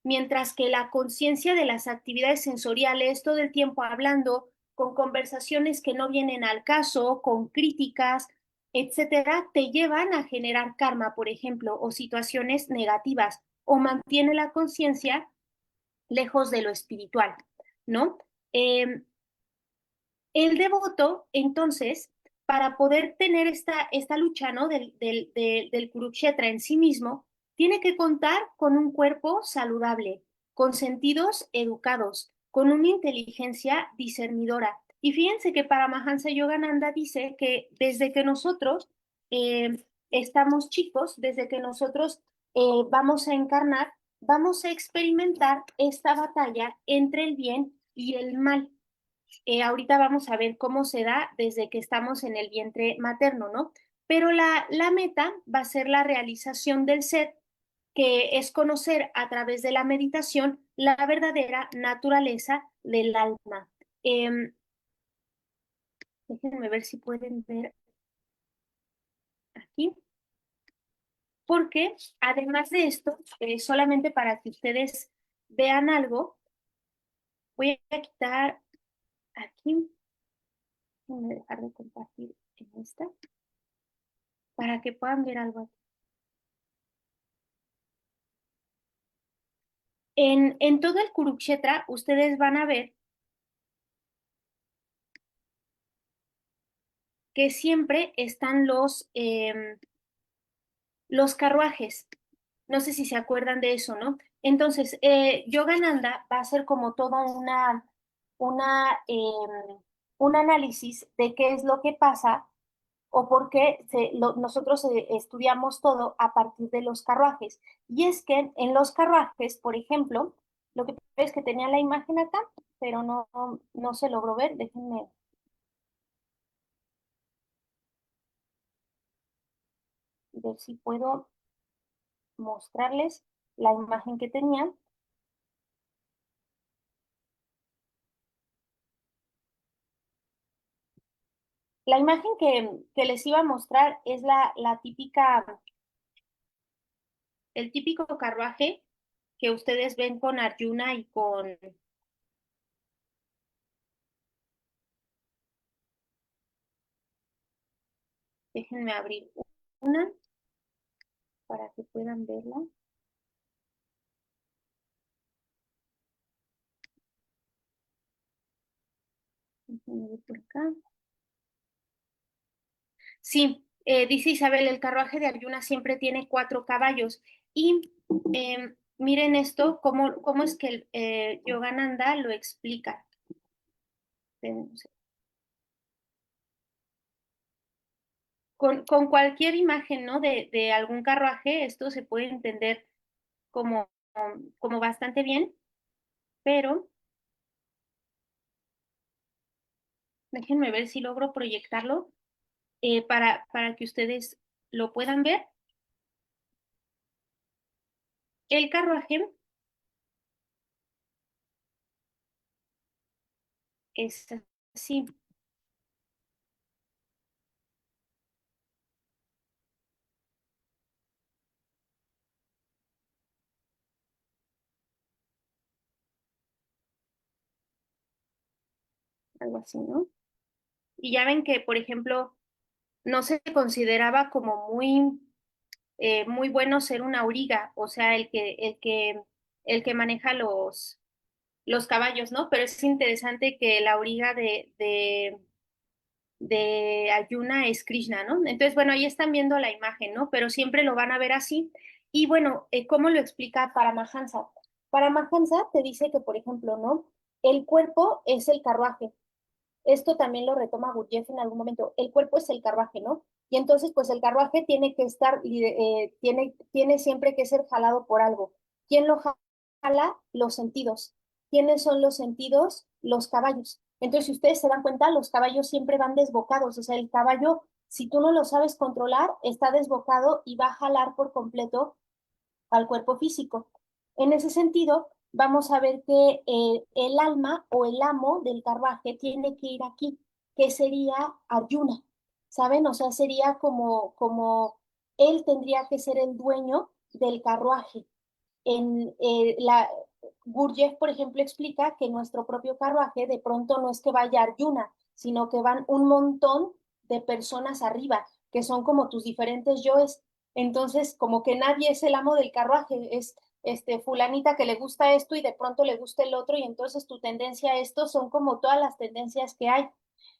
mientras que la conciencia de las actividades sensoriales, todo el tiempo hablando, con conversaciones que no vienen al caso, con críticas, etcétera, te llevan a generar karma, por ejemplo, o situaciones negativas, o mantiene la conciencia lejos de lo espiritual, ¿no? Eh, el devoto, entonces, para poder tener esta lucha, ¿no? Del Kurukshetra en sí mismo, tiene que contar con un cuerpo saludable, con sentidos educados, con una inteligencia discernidora. Y fíjense que Paramahansa Yogananda dice que desde que nosotros estamos chicos, desde que nosotros vamos a encarnar, vamos a experimentar esta batalla entre el bien y el mal. Ahorita vamos a ver cómo se da desde que estamos en el vientre materno, ¿no? Pero la meta va a ser la realización del ser, que es conocer a través de la meditación la verdadera naturaleza del alma. Eh, Déjenme ver si pueden ver aquí, porque además de esto, solamente para que ustedes vean algo, voy a quitar aquí, voy a dejar de compartir en esta, para que puedan ver algo aquí. En todo el Kurukshetra, ustedes van a ver que siempre están los carruajes. No sé si se acuerdan de eso, ¿no? Entonces, Yogananda va a hacer como toda un análisis de qué es lo que pasa o por qué nosotros estudiamos todo a partir de los carruajes. Y es que en los carruajes, por ejemplo, lo que es que tenía la imagen acá, pero no se logró ver. Déjenme ver si puedo mostrarles la imagen que tenía. La imagen que les iba a mostrar es la típica, el típico carruaje que ustedes ven con Arjuna y con, déjenme abrir una para que puedan verla. Déjenme ver por acá. Sí, dice Isabel, el carruaje de Arjuna siempre tiene 4 caballos. Y miren esto, cómo es que Yogananda lo explica. Con cualquier imagen, ¿no? De algún carruaje, esto se puede entender como, como bastante bien, pero déjenme ver si logro proyectarlo para que ustedes lo puedan ver. El carruaje es así, algo así, ¿no? Y ya ven que, por ejemplo, no se consideraba como muy bueno ser un auriga, o sea, el que maneja los caballos, ¿no? Pero es interesante que la auriga de Ayuna es Krishna, ¿no? Entonces, bueno, ahí están viendo la imagen, ¿no? Pero siempre lo van a ver así. Y bueno, ¿cómo lo explica Paramahansa? Paramahansa te dice que, por ejemplo, ¿no? El cuerpo es el carruaje. Esto también lo retoma Gurdjieff en algún momento. El cuerpo es el carruaje, ¿no? Y entonces, pues el carruaje tiene que estar, tiene siempre que ser jalado por algo. ¿Quién lo jala? Los sentidos. ¿Quiénes son los sentidos? Los caballos. Entonces, si ustedes se dan cuenta, los caballos siempre van desbocados. O sea, el caballo, si tú no lo sabes controlar, está desbocado y va a jalar por completo al cuerpo físico. En ese sentido, vamos a ver que el alma o el amo del carruaje tiene que ir aquí, que sería Arjuna, ¿saben? O sea, sería como él tendría que ser el dueño del carruaje. Gurdjieff, por ejemplo, explica que nuestro propio carruaje de pronto no es que vaya Arjuna, sino que van un montón de personas arriba, que son como tus diferentes yoes. Entonces, como que nadie es el amo del carruaje, es fulanita que le gusta esto y de pronto le gusta el otro y entonces tu tendencia a esto son como todas las tendencias que hay.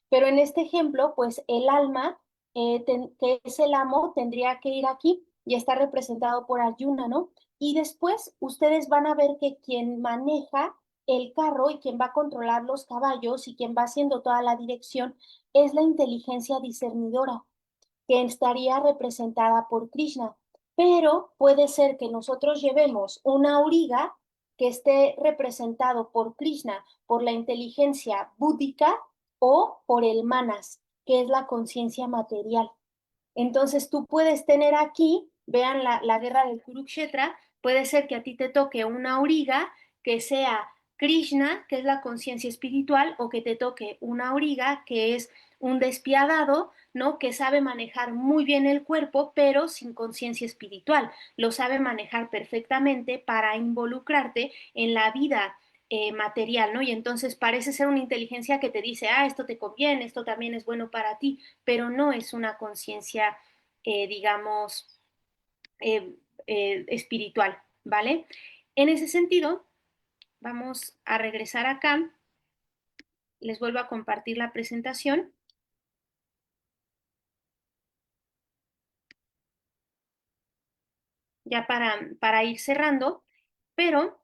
Pero en este ejemplo, pues el alma, que es el amo, tendría que ir aquí y está representado por Arjuna, ¿no? Y después ustedes van a ver que quien maneja el carro y quien va a controlar los caballos y quien va haciendo toda la dirección es la inteligencia discernidora, que estaría representada por Krishna. Pero puede ser que nosotros llevemos una auriga que esté representado por Krishna, por la inteligencia búdica o por el manas, que es la conciencia material. Entonces tú puedes tener aquí, vean la guerra del Kurukshetra, puede ser que a ti te toque una auriga que sea Krishna, que es la conciencia espiritual, o que te toque una auriga que es un despiadado, ¿no? Que sabe manejar muy bien el cuerpo, pero sin conciencia espiritual. Lo sabe manejar perfectamente para involucrarte en la vida material, ¿no? Y entonces parece ser una inteligencia que te dice, ah, esto te conviene, esto también es bueno para ti, pero no es una conciencia, digamos, eh, espiritual, ¿vale? En ese sentido, vamos a regresar acá, les vuelvo a compartir la presentación, ya para ir cerrando, pero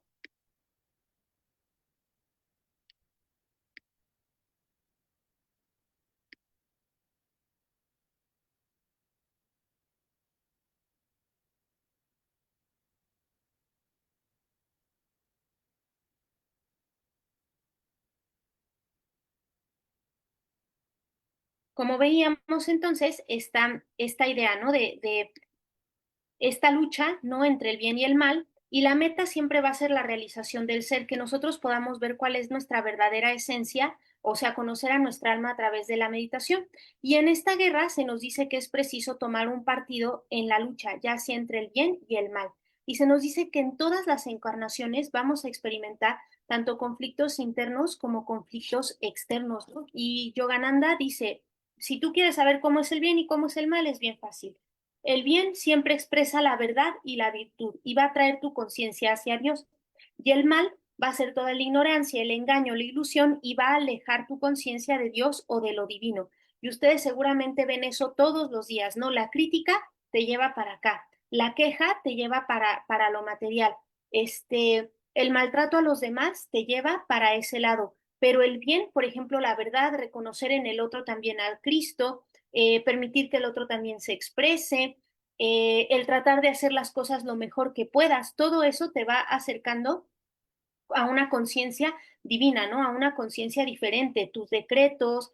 como veíamos entonces, esta idea, ¿no? De esta lucha, ¿no? Entre el bien y el mal, y la meta siempre va a ser la realización del ser, que nosotros podamos ver cuál es nuestra verdadera esencia, o sea, conocer a nuestra alma a través de la meditación. Y en esta guerra se nos dice que es preciso tomar un partido en la lucha, ya sea entre el bien y el mal. Y se nos dice que en todas las encarnaciones vamos a experimentar tanto conflictos internos como conflictos externos, ¿no? Y Yogananda dice, si tú quieres saber cómo es el bien y cómo es el mal, es bien fácil. El bien siempre expresa la verdad y la virtud y va a traer tu conciencia hacia Dios. Y el mal va a ser toda la ignorancia, el engaño, la ilusión y va a alejar tu conciencia de Dios o de lo divino. Y ustedes seguramente ven eso todos los días, ¿no? La crítica te lleva para acá, la queja te lleva para lo material, el maltrato a los demás te lleva para ese lado. Pero el bien, por ejemplo, la verdad, reconocer en el otro también al Cristo, permitir que el otro también se exprese, el tratar de hacer las cosas lo mejor que puedas, todo eso te va acercando a una conciencia divina, ¿no? A una conciencia diferente, tus decretos,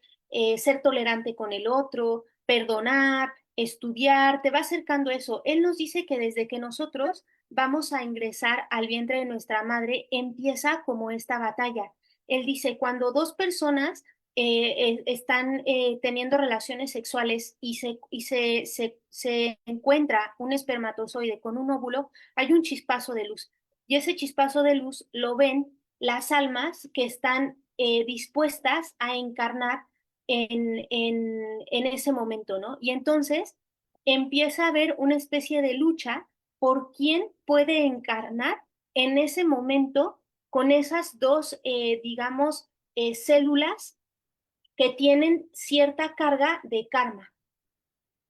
ser tolerante con el otro, perdonar, estudiar, te va acercando eso. Él nos dice que desde que nosotros vamos a ingresar al vientre de nuestra madre, empieza como esta batalla. Él dice, cuando dos personas están teniendo relaciones sexuales y se encuentra un espermatozoide con un óvulo, hay un chispazo de luz y ese chispazo de luz lo ven las almas que están dispuestas a encarnar en ese momento, ¿no? Y entonces empieza a haber una especie de lucha por quién puede encarnar en ese momento con esas dos, digamos, células que tienen cierta carga de karma.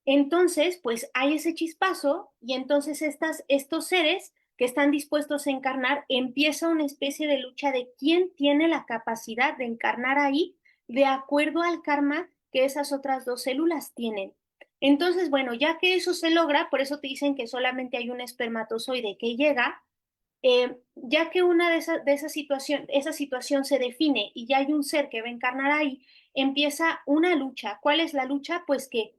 Entonces, pues hay ese chispazo y entonces estos seres que están dispuestos a encarnar, empieza una especie de lucha de quién tiene la capacidad de encarnar ahí de acuerdo al karma que esas otras dos células tienen. Entonces, bueno, ya que eso se logra, por eso te dicen que solamente hay un espermatozoide que llega, ya que una esa situación se define y ya hay un ser que va a encarnar ahí, empieza una lucha. ¿Cuál es la lucha? Pues que,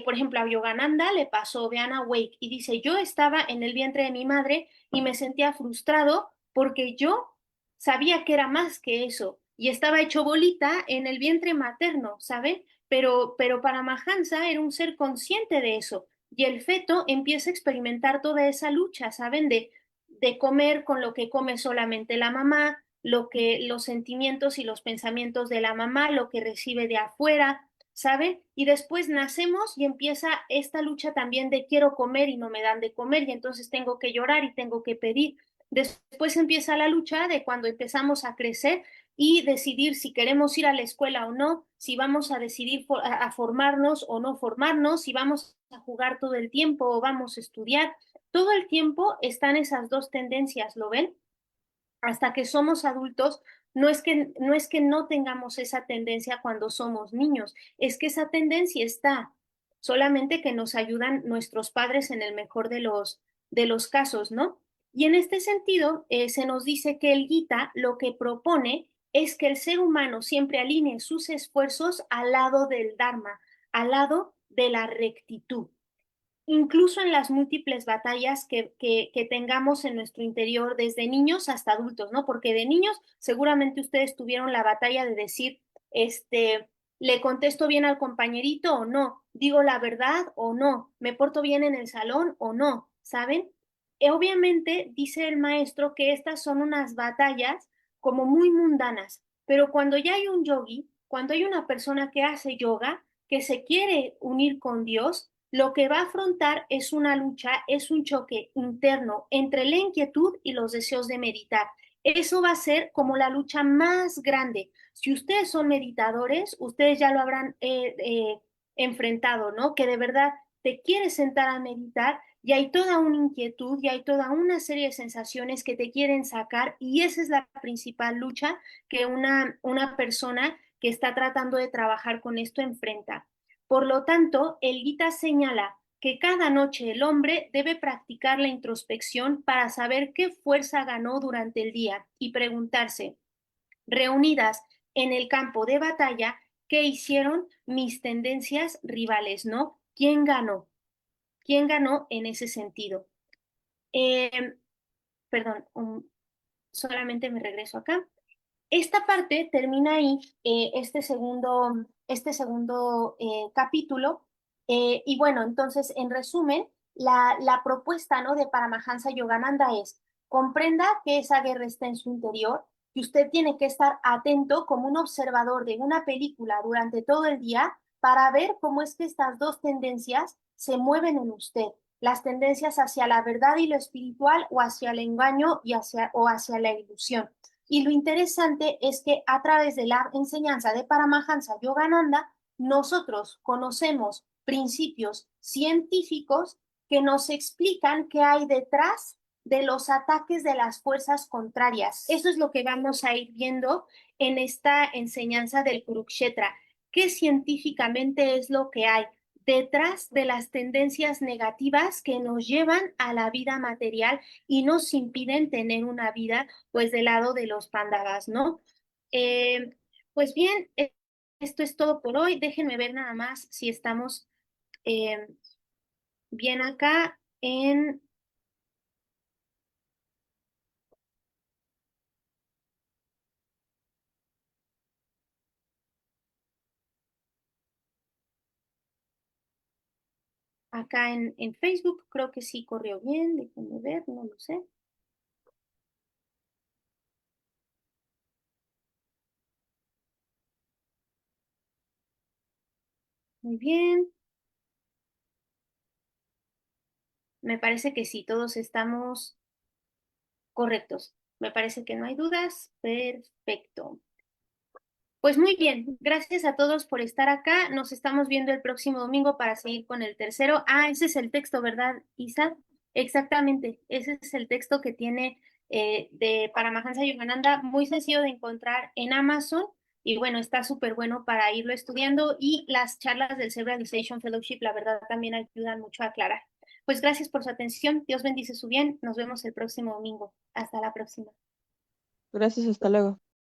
por ejemplo, a Yogananda le pasó, vean a Wake, y dice, yo estaba en el vientre de mi madre y me sentía frustrado porque yo sabía que era más que eso y estaba hecho bolita en el vientre materno, ¿saben? Pero para Mahansa era un ser consciente de eso y el feto empieza a experimentar toda esa lucha, ¿saben? de comer con lo que come solamente la mamá, los sentimientos y los pensamientos de la mamá, lo que recibe de afuera, ¿sabe? Y después nacemos y empieza esta lucha también de quiero comer y no me dan de comer y entonces tengo que llorar y tengo que pedir. Después empieza la lucha de cuando empezamos a crecer y decidir si queremos ir a la escuela o no, si vamos a decidir a formarnos o no formarnos, si vamos a jugar todo el tiempo o vamos a estudiar. Todo el tiempo están esas dos tendencias, ¿lo ven? Hasta que somos adultos, no es que no tengamos esa tendencia cuando somos niños, es que esa tendencia está, solamente que nos ayudan nuestros padres en el mejor de los casos, ¿no? Y en este sentido, se nos dice que el Gita lo que propone es que el ser humano siempre alinee sus esfuerzos al lado del Dharma, al lado de la rectitud incluso en las múltiples batallas que tengamos en nuestro interior, desde niños hasta adultos, ¿no? Porque de niños seguramente ustedes tuvieron la batalla de decir, le contesto bien al compañerito o no, digo la verdad o no, me porto bien en el salón o no, ¿saben? Obviamente dice el maestro que estas son unas batallas como muy mundanas, pero cuando ya hay un yogi, cuando hay una persona que hace yoga, que se quiere unir con Dios, lo que va a afrontar es una lucha, es un choque interno entre la inquietud y los deseos de meditar. Eso va a ser como la lucha más grande. Si ustedes son meditadores, ustedes ya lo habrán enfrentado, ¿no? Que de verdad te quieres sentar a meditar y hay toda una inquietud y hay toda una serie de sensaciones que te quieren sacar y esa es la principal lucha que una persona que está tratando de trabajar con esto enfrenta. Por lo tanto, el Gita señala que cada noche el hombre debe practicar la introspección para saber qué fuerza ganó durante el día y preguntarse, reunidas en el campo de batalla, ¿qué hicieron mis tendencias rivales? ¿No? ¿Quién ganó? ¿Quién ganó en ese sentido? Eh, perdón, solamente me regreso acá. Esta parte termina ahí, este segundo capítulo. Y bueno, entonces, en resumen, la propuesta, ¿no? de Paramahansa Yogananda es, comprenda que esa guerra está en su interior, que usted tiene que estar atento como un observador de una película durante todo el día para ver cómo es que estas dos tendencias se mueven en usted. Las tendencias hacia la verdad y lo espiritual o hacia el engaño o hacia la ilusión. Y lo interesante es que a través de la enseñanza de Paramahansa Yogananda, nosotros conocemos principios científicos que nos explican qué hay detrás de los ataques de las fuerzas contrarias. Eso es lo que vamos a ir viendo en esta enseñanza del Kurukshetra. ¿Qué científicamente es lo que hay detrás de las tendencias negativas que nos llevan a la vida material y nos impiden tener una vida pues del lado de los pándagas, ¿no? Eh, pues bien, esto es todo por hoy. Déjenme ver nada más si estamos eh, bien acá en Facebook. Creo que sí corrió bien. Déjenme ver, no lo sé. Muy bien. Me parece que sí, todos estamos correctos. Me parece que no hay dudas. Perfecto. Pues muy bien, gracias a todos por estar acá. Nos estamos viendo el próximo domingo para seguir con el tercero. Ah, ese es el texto, ¿verdad, Isa? Exactamente, ese es el texto que tiene de Paramahansa Yogananda, muy sencillo de encontrar en Amazon y bueno, está súper bueno para irlo estudiando y las charlas del Realization Fellowship, la verdad, también ayudan mucho a aclarar. Pues gracias por su atención, Dios bendice su bien, nos vemos el próximo domingo. Hasta la próxima. Gracias, hasta luego.